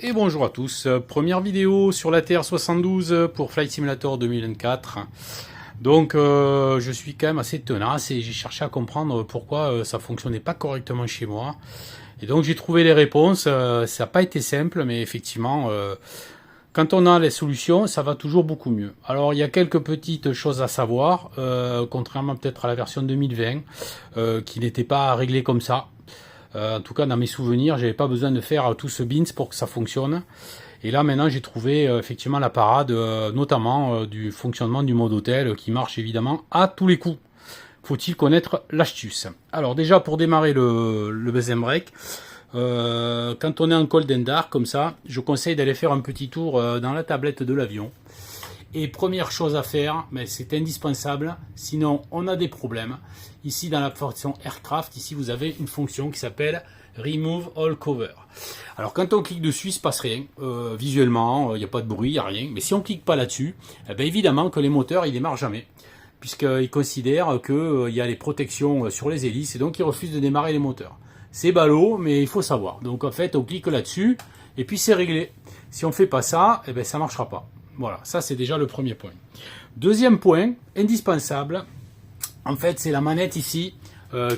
Et bonjour à tous, première vidéo sur la TR72 pour Flight Simulator 2024. Donc je suis quand même assez tenace et j'ai cherché à comprendre pourquoi ça fonctionnait pas correctement chez moi. Et donc j'ai trouvé les réponses, ça n'a pas été simple, mais effectivement quand on a les solutions, ça va toujours beaucoup mieux. Alors il y a quelques petites choses à savoir, contrairement peut-être à la version 2020, qui n'était pas réglée comme ça. En tout cas, dans mes souvenirs, j'avais pas besoin de faire tout ce bins pour que ça fonctionne. Et là, maintenant, j'ai trouvé effectivement la parade, notamment du fonctionnement du mode hôtel, qui marche évidemment à tous les coups. Faut-il connaître l'astuce? Alors déjà, pour démarrer le BZM break, quand on est en cold and dark comme ça, je conseille d'aller faire un petit tour dans la tablette de l'avion. Et première chose à faire, mais c'est indispensable, sinon on a des problèmes. Ici dans la fonction Aircraft, ici vous avez une fonction qui s'appelle Remove All Cover. Alors quand on clique dessus, il ne se passe rien. Visuellement, il n'y a pas de bruit, il n'y a rien. Mais si on ne clique pas là-dessus, eh bien, évidemment que les moteurs, ils ne démarrent jamais. Puisqu'ils considèrent qu'il y a les protections sur les hélices et donc ils refusent de démarrer les moteurs. C'est ballot, mais il faut savoir. Donc en fait, on clique là-dessus et puis c'est réglé. Si on ne fait pas ça, eh bien, ça ne marchera pas. Voilà, ça c'est déjà le premier point. Deuxième point, indispensable, en fait c'est la manette ici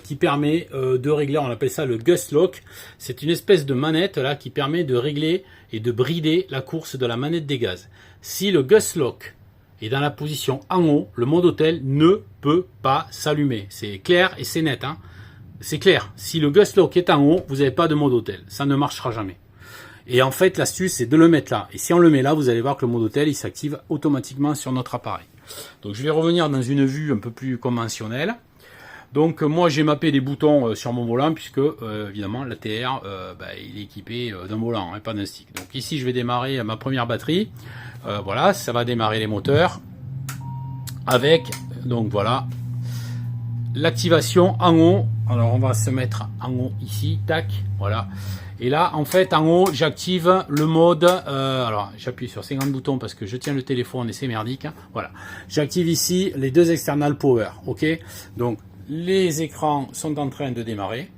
qui permet de régler, on appelle ça le gust lock. C'est une espèce de manette là qui permet de régler et de brider la course de la manette des gaz. Si le gust lock est dans la position en haut, le mode hôtel ne peut pas s'allumer. C'est clair et c'est net, hein. C'est clair, si le gust lock est en haut, vous n'avez pas de mode hôtel, ça ne marchera jamais. Et en fait, l'astuce, c'est de le mettre là. Et si on le met là, vous allez voir que le mode hôtel, il s'active automatiquement sur notre appareil. Donc, je vais revenir dans une vue un peu plus conventionnelle. Donc, moi, j'ai mappé des boutons sur mon volant, puisque, évidemment, la TR, il est équipé d'un volant, hein, pas d'un stick. Donc, ici, je vais démarrer ma première batterie. Voilà, ça va démarrer les moteurs. Avec, donc voilà, l'activation en haut. Alors, on va se mettre en haut ici, tac, voilà. Et là, en fait, en haut, j'active le mode... alors, j'appuie sur 50 boutons parce que je tiens le téléphone et c'est merdique. Hein. Voilà. J'active ici les deux external power. Ok. Donc, les écrans sont en train de démarrer.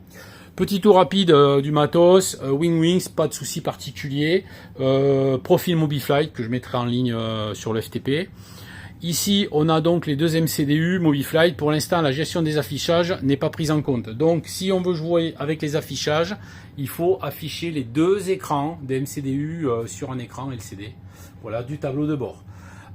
Petit tour rapide du matos. Wing Wings, pas de souci particulier. Profil Mobiflight que je mettrai en ligne sur le FTP. Ici, on a donc les deux MCDU Mobiflight. Pour l'instant, la gestion des affichages n'est pas prise en compte. Donc, si on veut jouer avec les affichages, il faut afficher les deux écrans des MCDU sur un écran LCD. Voilà, du tableau de bord.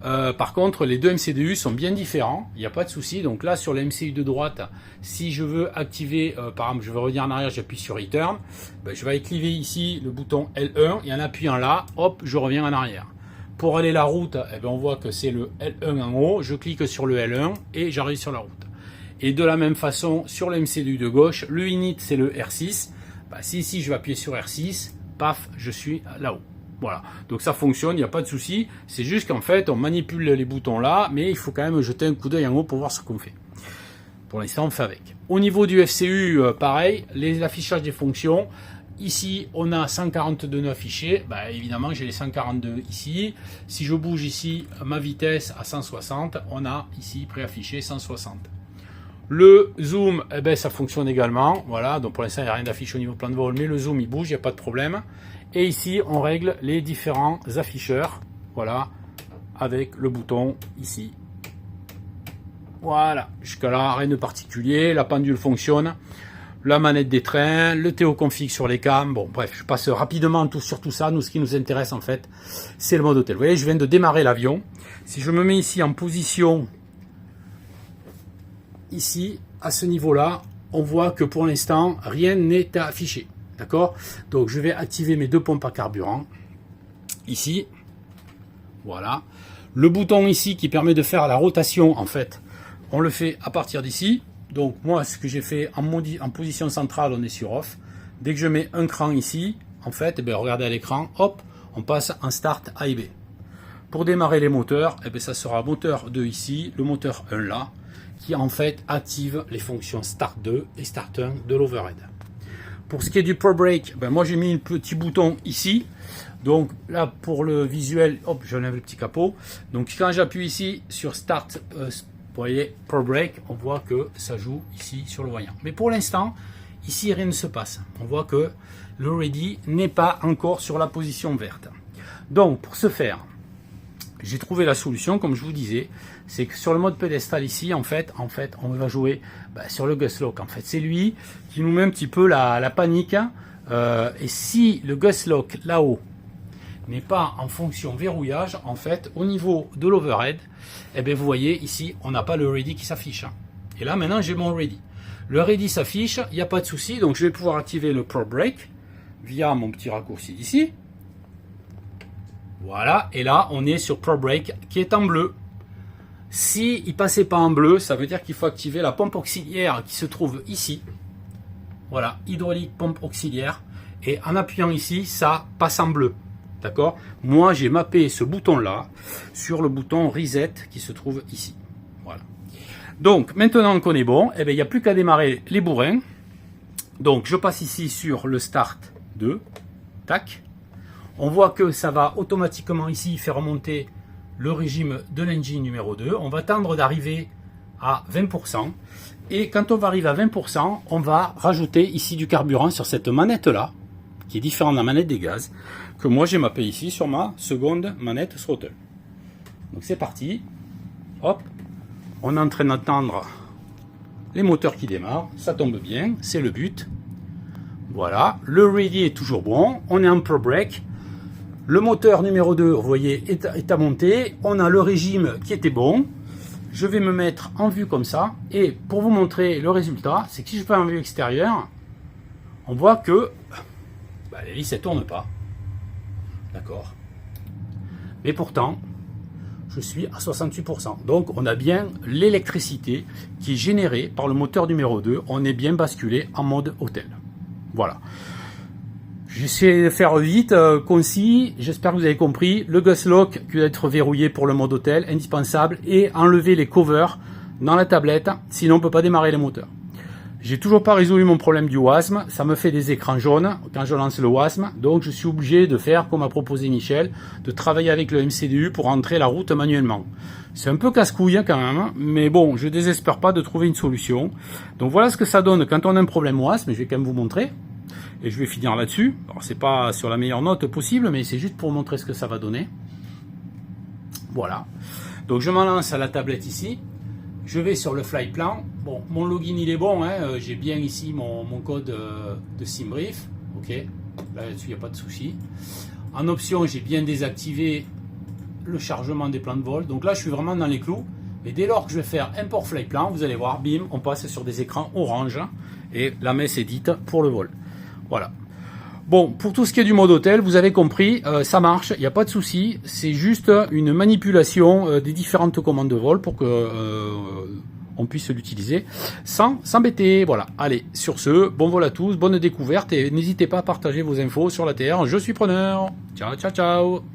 Par contre, les deux MCDU sont bien différents. Il n'y a pas de souci. Donc là, sur le MCU de droite, si je veux activer, par exemple, je veux revenir en arrière, j'appuie sur Return. Je vais activer ici le bouton L1 et en appuyant là, hop, je reviens en arrière. Pour aller la route, on voit que c'est le L1 en haut. Je clique sur le L1 et j'arrive sur la route. Et de la même façon, sur le MCDU de gauche, le init c'est le R6. Si ici je vais appuyer sur R6, paf, je suis là-haut. Voilà. Donc ça fonctionne, il n'y a pas de souci. C'est juste qu'en fait, on manipule les boutons là, mais il faut quand même jeter un coup d'œil en haut pour voir ce qu'on fait. Pour l'instant, on fait avec. Au niveau du FCU, pareil, les affichages des fonctions. Ici, on a 142 affichés. Évidemment, j'ai les 142 ici. Si je bouge ici ma vitesse à 160, on a ici préaffiché 160. Le zoom, ça fonctionne également. Voilà, donc pour l'instant, il n'y a rien d'affiché au niveau plan de vol, mais le zoom, il bouge, il n'y a pas de problème. Et ici, on règle les différents afficheurs. Voilà, avec le bouton ici. Voilà, jusqu'à là, rien de particulier. La pendule fonctionne. La manette des trains, le TO config sur les cams. Bon, bref, je passe rapidement sur tout ça. Nous, ce qui nous intéresse, en fait, c'est le mode hôtel. Vous voyez, je viens de démarrer l'avion. Si je me mets ici en position, ici, à ce niveau-là, on voit que pour l'instant, rien n'est affiché. D'accord? Donc, je vais activer mes deux pompes à carburant. Ici. Voilà. Le bouton ici qui permet de faire la rotation, en fait, on le fait à partir d'ici. Donc moi, ce que j'ai fait en position centrale, on est sur off. Dès que je mets un cran ici, en fait, regardez à l'écran, hop, on passe en start A et B. Pour démarrer les moteurs, ça sera moteur 2 ici, le moteur 1 là, qui en fait active les fonctions start 2 et start 1 de l'overhead. Pour ce qui est du Pro Brake, moi j'ai mis un petit bouton ici. Donc là, pour le visuel, hop, j'enlève le petit capot. Donc quand j'appuie ici sur start, vous voyez, Pro Brake, on voit que ça joue ici sur le voyant. Mais pour l'instant, ici, rien ne se passe. On voit que le ready n'est pas encore sur la position verte. Donc pour ce faire, j'ai trouvé la solution, comme je vous disais, c'est que sur le mode pédestal ici, en fait, on va jouer sur le Gust Lock. En fait, c'est lui qui nous met un petit peu la panique. Et si le Gust Lock là-haut n'est pas en fonction verrouillage, en fait, au niveau de l'overhead, eh bien, vous voyez ici, on n'a pas le ready qui s'affiche. Et là, maintenant, j'ai mon ready. Le ready s'affiche, il n'y a pas de souci, donc je vais pouvoir activer le Pro Brake via mon petit raccourci d'ici. Voilà, et là, on est sur Pro Brake qui est en bleu. Si il passait pas en bleu, ça veut dire qu'il faut activer la pompe auxiliaire qui se trouve ici. Voilà, hydraulique, pompe auxiliaire. Et en appuyant ici, ça passe en bleu. D'accord? Moi, j'ai mappé ce bouton-là sur le bouton Reset qui se trouve ici. Voilà. Donc, maintenant qu'on est bon, eh bien, il n'y a plus qu'à démarrer les bourrins. Donc, je passe ici sur le Start 2. Tac. On voit que ça va automatiquement ici faire remonter le régime de l'engine numéro 2. On va tendre d'arriver à 20%. Et quand on va arriver à 20%, on va rajouter ici du carburant sur cette manette-là, qui est différente de la manette des gaz, que moi j'ai mappé ici sur ma seconde manette throttle. Donc c'est parti. Hop. On est en train d'entendre les moteurs qui démarrent. Ça tombe bien, c'est le but. Voilà. Le ready est toujours bon. On est en Pro Brake. Le moteur numéro 2, vous voyez, est à monter. On a le régime qui était bon. Je vais me mettre en vue comme ça. Et pour vous montrer le résultat, c'est que si je fais en vue extérieure, on voit que l'hélice ne tourne pas. D'accord. Mais pourtant, je suis à 68%. Donc, on a bien l'électricité qui est générée par le moteur numéro 2. On est bien basculé en mode hôtel. Voilà. J'essaie de faire vite, concis, j'espère que vous avez compris. Le Gust Lock qui doit être verrouillé pour le mode hôtel, indispensable, et enlever les covers dans la tablette, sinon on ne peut pas démarrer les moteurs. J'ai toujours pas résolu mon problème du WASM, ça me fait des écrans jaunes quand je lance le WASM, donc je suis obligé de faire comme a proposé Michel, de travailler avec le MCDU pour entrer la route manuellement. C'est un peu casse-couille quand même, mais bon, je désespère pas de trouver une solution. Donc voilà ce que ça donne quand on a un problème WASM, je vais quand même vous montrer. Et je vais finir là-dessus. Alors c'est pas sur la meilleure note possible, mais c'est juste pour montrer ce que ça va donner. Voilà. Donc je m'en lance à la tablette ici. Je vais sur le fly plan. Bon, mon login il est bon. Hein. J'ai bien ici mon code de SimBrief. Ok. Là-dessus il n'y a pas de souci. En option, j'ai bien désactivé le chargement des plans de vol. Donc là, je suis vraiment dans les clous. Et dès lors que je vais faire import fly plan, vous allez voir, bim, on passe sur des écrans orange. Et la messe est dite pour le vol. Voilà. Bon, pour tout ce qui est du mode hôtel, vous avez compris, ça marche, il n'y a pas de souci. C'est juste une manipulation des différentes commandes de vol pour que on puisse l'utiliser sans s'embêter. Voilà. Allez, sur ce, bon vol à tous, bonne découverte et n'hésitez pas à partager vos infos sur la Terre. Je suis preneur. Ciao, ciao, ciao.